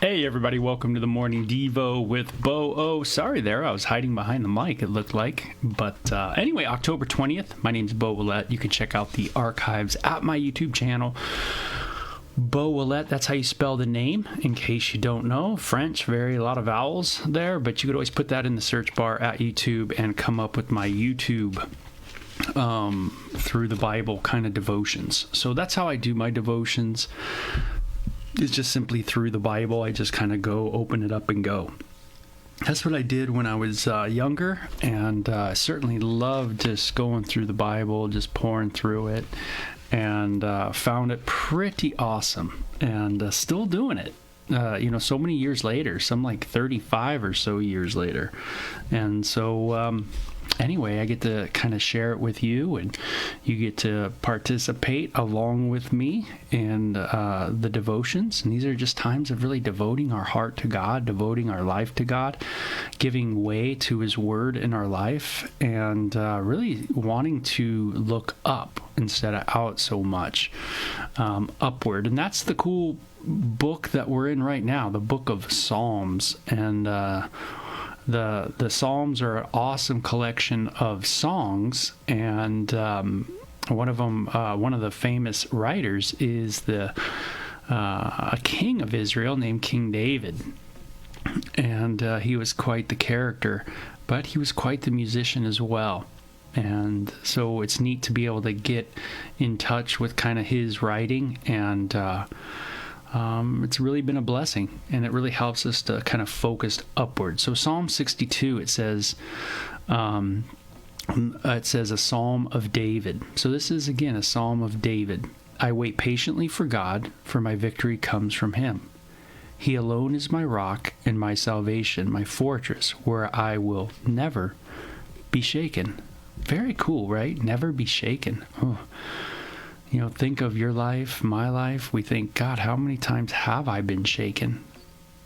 Hey everybody, welcome to the Morning Devo with Bo. Oh, sorry there, I was hiding behind the mic, it looked like. But anyway, October 20th, my name's Bo Willette. You can check out the archives at my YouTube channel. Bo Willette, that's how you spell the name, in case you don't know. French, a lot of vowels there, but you could always put that in the search bar at YouTube and come up with my YouTube through the Bible kind of devotions. So that's how I do my devotions. It's just simply through the Bible. I just kind of go, open it up and go. That's what I did when I was younger, and I certainly loved just going through the Bible, just pouring through it, and found it pretty awesome, and still doing it. So many years later, some like 35 or so years later. And so anyway, I get to kind of share it with you, and you get to participate along with me in the devotions. And these are just times of really devoting our heart to God, devoting our life to God, giving way to His Word in our life, and really wanting to look up instead of out so much, upward. And that's the cool book that we're in right now, the book of Psalms. And the Psalms are an awesome collection of songs, and one of them, one of the famous writers is a king of Israel named King David, and he was quite the character, but he was quite the musician as well. And so it's neat to be able to get in touch with kind of his writing, and it's really been a blessing, and it really helps us to kind of focus upward. So Psalm 62, it says a Psalm of David. So this is, again, a Psalm of David. I wait patiently for God, for my victory comes from Him. He alone is my rock and my salvation, my fortress, where I will never be shaken. Very cool, right? Never be shaken. Oh. Think of your life, my life. We think, God, how many times have I been shaken?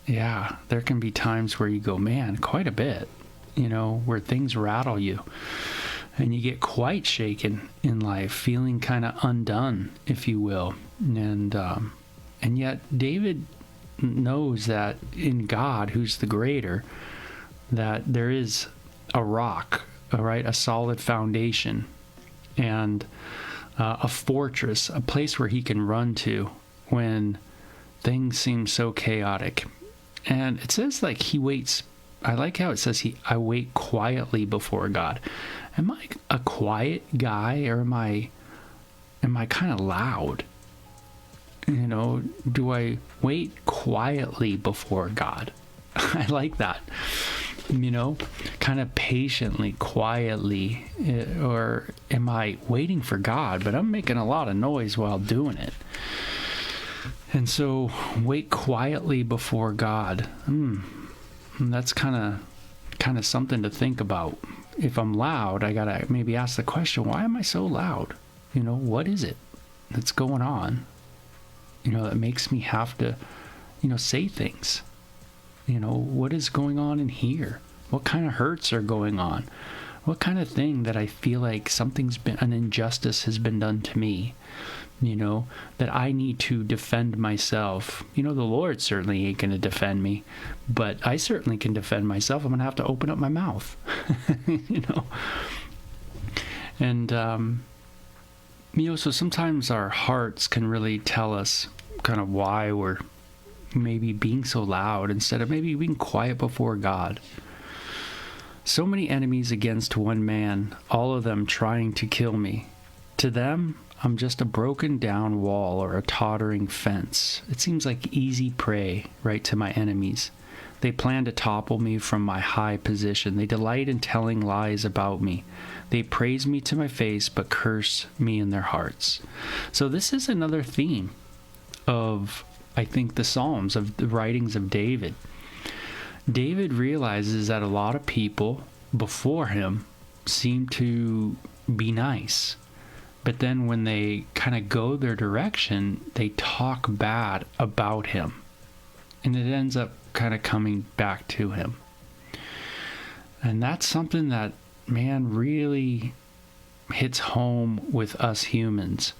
Yeah, there can be times where you go, man, quite a bit, where things rattle you. And you get quite shaken in life, feeling kind of undone, if you will. And yet David knows that in God, who's the greater, that there is a rock, all right, a solid foundation, and a fortress, a place where he can run to when things seem so chaotic. And it says like he waits. I like how it says I wait quietly before God. Am I a quiet guy, or am I kind of loud? Do I wait quietly before God? I like that. Kind of patiently, quietly, or am I waiting for God, but I'm making a lot of noise while doing it? And so, wait quietly before God. That's kind of something to think about. If I'm loud, I gotta maybe ask the question, why am I so loud? What is it that's going on? That makes me have to, say things. What is going on in here? What kind of hurts are going on? What kind of thing that I feel like an injustice has been done to me, that I need to defend myself. The Lord certainly ain't going to defend me, but I certainly can defend myself. I'm going to have to open up my mouth, And, so sometimes our hearts can really tell us kind of why we're maybe being so loud instead of maybe being quiet before God. So many enemies against one man, all of them trying to kill me. To them, I'm just a broken down wall or a tottering fence. It seems like easy prey, right, to my enemies. They plan to topple me from my high position. They delight in telling lies about me. They praise me to my face, but curse me in their hearts. So this is another theme of, I think, the Psalms, of the writings of David. David realizes that a lot of people before him seem to be nice, but then when they kind of go their direction, they talk bad about him, and it ends up kind of coming back to him. And that's something that, man, really hits home with us humans,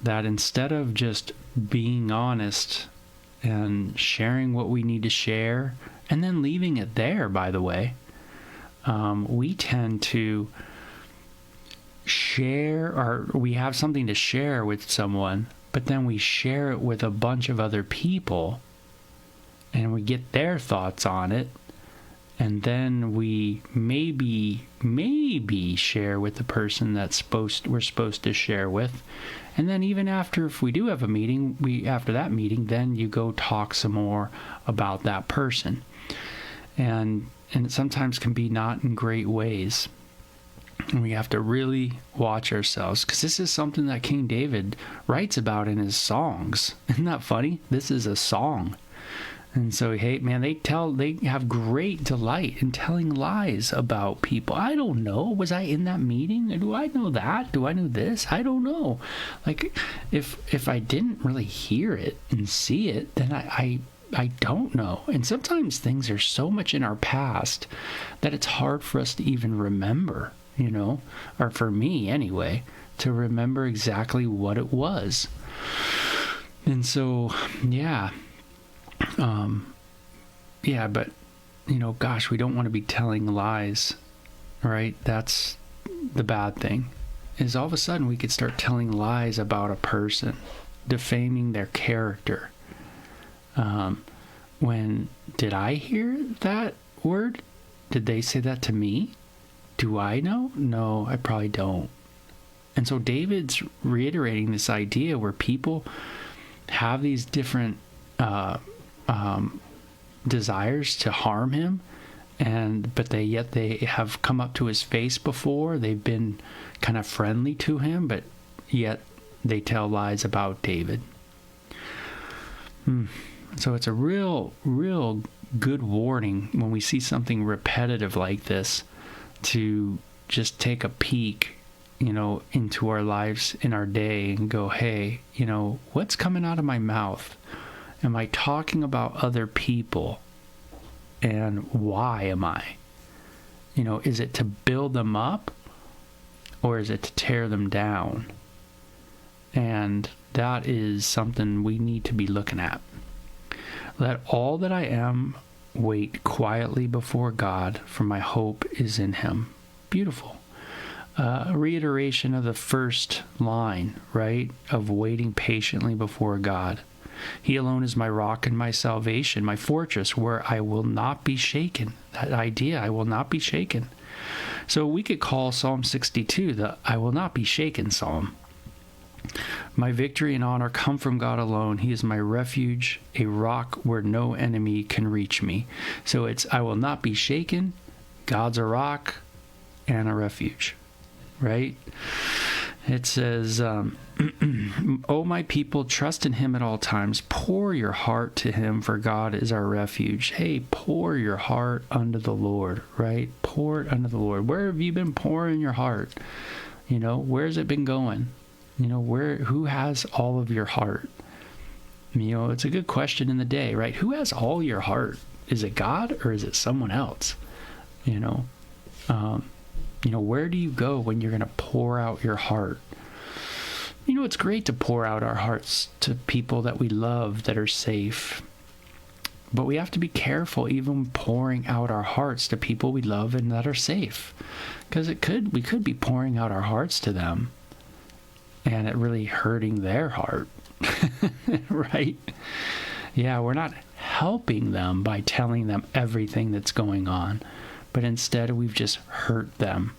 that instead of just being honest and sharing what we need to share, and then leaving it there, by the way. We tend to share, or we have something to share with someone, but then we share it with a bunch of other people, and we get their thoughts on it, and then we maybe share with the person we're supposed to share with. And then even after, if we do have a meeting, after that meeting, then you go talk some more about that person. And it sometimes can be not in great ways. And we have to really watch ourselves, because this is something that King David writes about in his songs. Isn't that funny? This is a song. And so, hey, man, they have great delight in telling lies about people. I don't know. Was I in that meeting? Do I know that? Do I know this? I don't know. Like, if I didn't really hear it and see it, then I don't know. And sometimes things are so much in our past that it's hard for us to even remember, or for me anyway, to remember exactly what it was. And so, but, gosh, we don't want to be telling lies, right? That's the bad thing, is all of a sudden we could start telling lies about a person, defaming their character. When did I hear that word? Did they say that to me? Do I know? No, I probably don't. And so David's reiterating this idea where people have these different desires to harm him, but they have come up to his face before. They've been kind of friendly to him, but yet they tell lies about David. So it's a real good warning when we see something repetitive like this, to just take a peek, into our lives in our day and go, hey, what's coming out of my mouth? Am I talking about other people? And why am I? Is it to build them up, or is it to tear them down? And that is something we need to be looking at. Let all that I am wait quietly before God, for my hope is in him. Beautiful. A reiteration of the first line, right? Of waiting patiently before God. He alone is my rock and my salvation, my fortress, where I will not be shaken. That idea, I will not be shaken. So we could call Psalm 62 the I will not be shaken psalm. My victory and honor come from God alone. He is my refuge, a rock where no enemy can reach me. So it's I will not be shaken, God's a rock, and a refuge, right? It says, O my people, trust in him at all times. Pour your heart to him, for God is our refuge. Hey, pour your heart unto the Lord, right? Pour it unto the Lord. Where have you been pouring your heart? Where's it been going? Who has all of your heart? It's a good question in the day, right? Who has all your heart? Is it God, or is it someone else? Where do you go when you're going to pour out your heart? It's great to pour out our hearts to people that we love, that are safe. But we have to be careful even pouring out our hearts to people we love and that are safe. Because we could be pouring out our hearts to them, and it really hurting their heart, right? Yeah, we're not helping them by telling them everything that's going on, but instead we've just hurt them,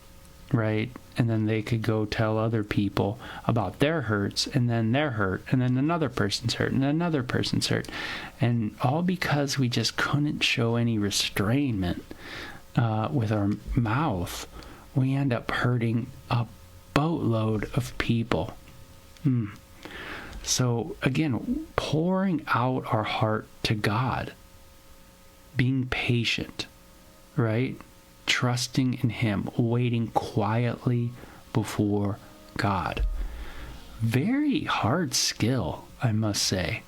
right? And then they could go tell other people about their hurts, and then they're hurt, and then another person's hurt, and another person's hurt. And all because we just couldn't show any restraint with our mouth, we end up hurting a boatload of people. So again, pouring out our heart to God, being patient, right? Trusting in him, waiting quietly before God. Very hard skill, I must say.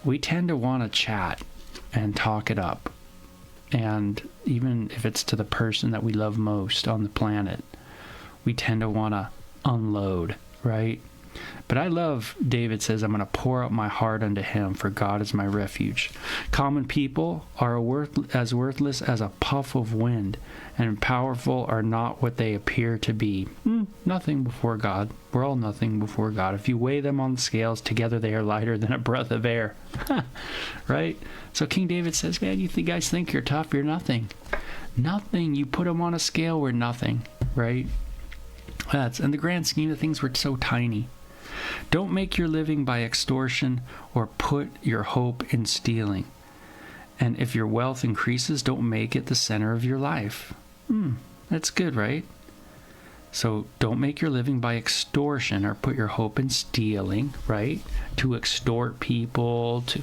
We tend to want to chat and talk it up. And even if it's to the person that we love most on the planet, we tend to want to unload, right? But I love, David says, I'm going to pour out my heart unto him, for God is my refuge. Common people are as worthless as a puff of wind, and powerful are not what they appear to be. Nothing before God. We're all nothing before God. If you weigh them on the scales, together they are lighter than a breath of air. Right? So King David says, man, you guys think you're tough, you're nothing. Nothing. You put them on a scale, we're nothing. Right? In the grand scheme of things, we're so tiny. Don't make your living by extortion or put your hope in stealing. And if your wealth increases, don't make it the center of your life. That's good, right? So don't make your living by extortion or put your hope in stealing, right? To extort people, to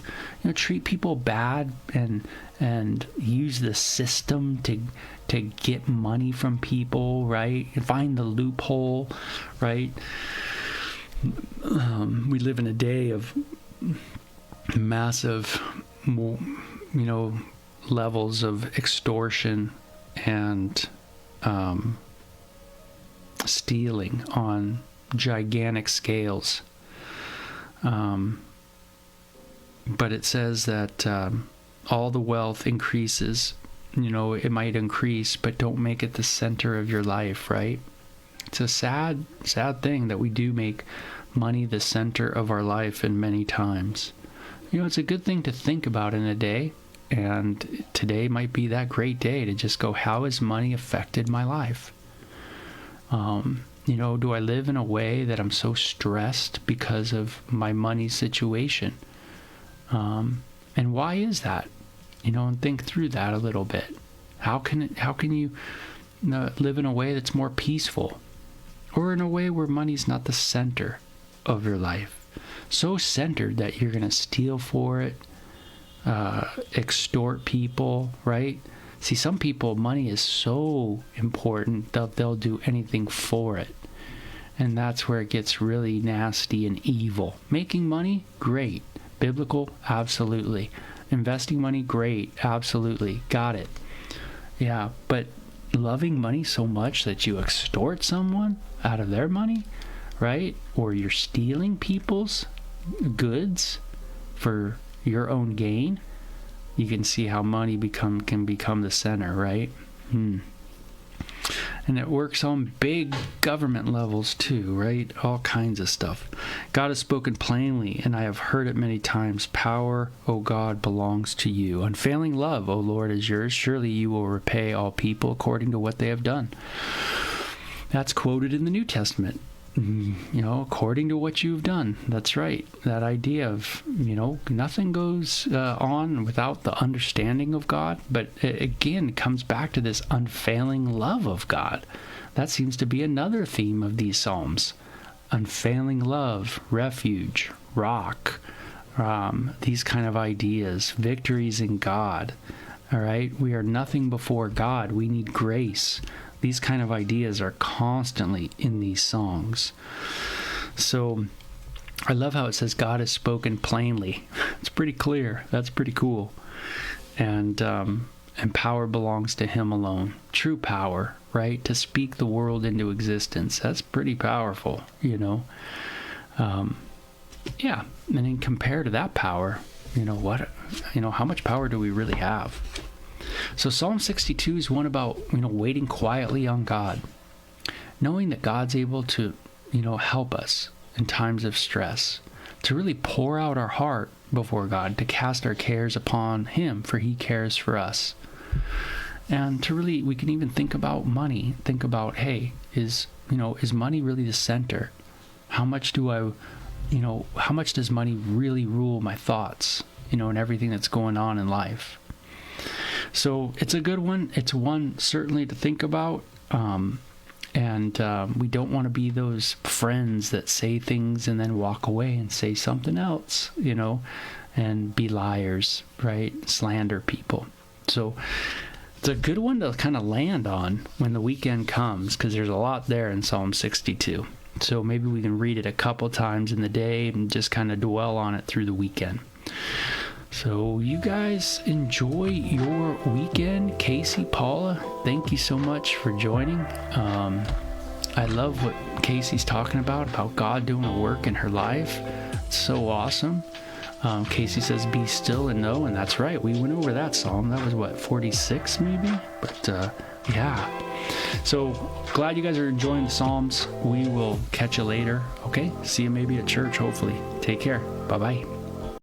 treat people bad and use the system to get money from people, right? And find the loophole, right? We live in a day of massive, levels of extortion and stealing on gigantic scales. But it says that all the wealth increases. It might increase, but don't make it the center of your life, right? It's a sad thing that we do make money the center of our life in many times. It's a good thing to think about in a day, and today might be that great day to just go, how has money affected my life? Do I live in a way that I'm so stressed because of my money situation? And why is that? And think through that a little bit. How can you live in a way that's more peaceful? Or in a way where money's not the center of your life. So centered that you're going to steal for it, extort people, right? See, some people, money is so important that they'll do anything for it. And that's where it gets really nasty and evil. Making money, great. Biblical, absolutely. Investing money, great. Absolutely. Got it. Yeah, but loving money so much that you extort someone out of their money, right? Or you're stealing people's goods for your own gain, you can see how money can become the center, right? And it works on big government levels too, right? All kinds of stuff. God has spoken plainly, and I have heard it many times. Power, O God, belongs to you. Unfailing love, O Lord, is yours. Surely you will repay all people according to what they have done. That's quoted in the New Testament. According to what you've done. That's right. That idea of, nothing goes on without the understanding of God. But it, again, comes back to this unfailing love of God. That seems to be another theme of these Psalms. Unfailing love, refuge, rock, these kind of ideas, victories in God. All right? We are nothing before God. We need grace. These kind of ideas are constantly in these songs. So I love how it says God has spoken plainly. It's pretty clear. That's pretty cool. And power belongs to him alone. True power, right? To speak the world into existence. That's pretty powerful, Yeah. And then compared to that power, how much power do we really have? So Psalm 62 is one about, waiting quietly on God, knowing that God's able to, help us in times of stress, to really pour out our heart before God, to cast our cares upon him, for he cares for us. And to really, we can even think about money, think about, hey, is money really the center? How much does money really rule my thoughts, and everything that's going on in life? So it's a good one. It's one certainly to think about. And we don't want to be those friends that say things and then walk away and say something else, and be liars, right? Slander people. So it's a good one to kind of land on when the weekend comes, because there's a lot there in Psalm 62. So maybe we can read it a couple times in the day and just kind of dwell on it through the weekend. So you guys enjoy your weekend. Casey, Paula, thank you so much for joining. I love what Casey's talking about God doing a work in her life. It's so awesome. Casey says, be still and know, and that's right. We went over that psalm. That was, what, 46 maybe? But, yeah. So, glad you guys are enjoying the psalms. We will catch you later, okay? See you maybe at church, hopefully. Take care. Bye-bye.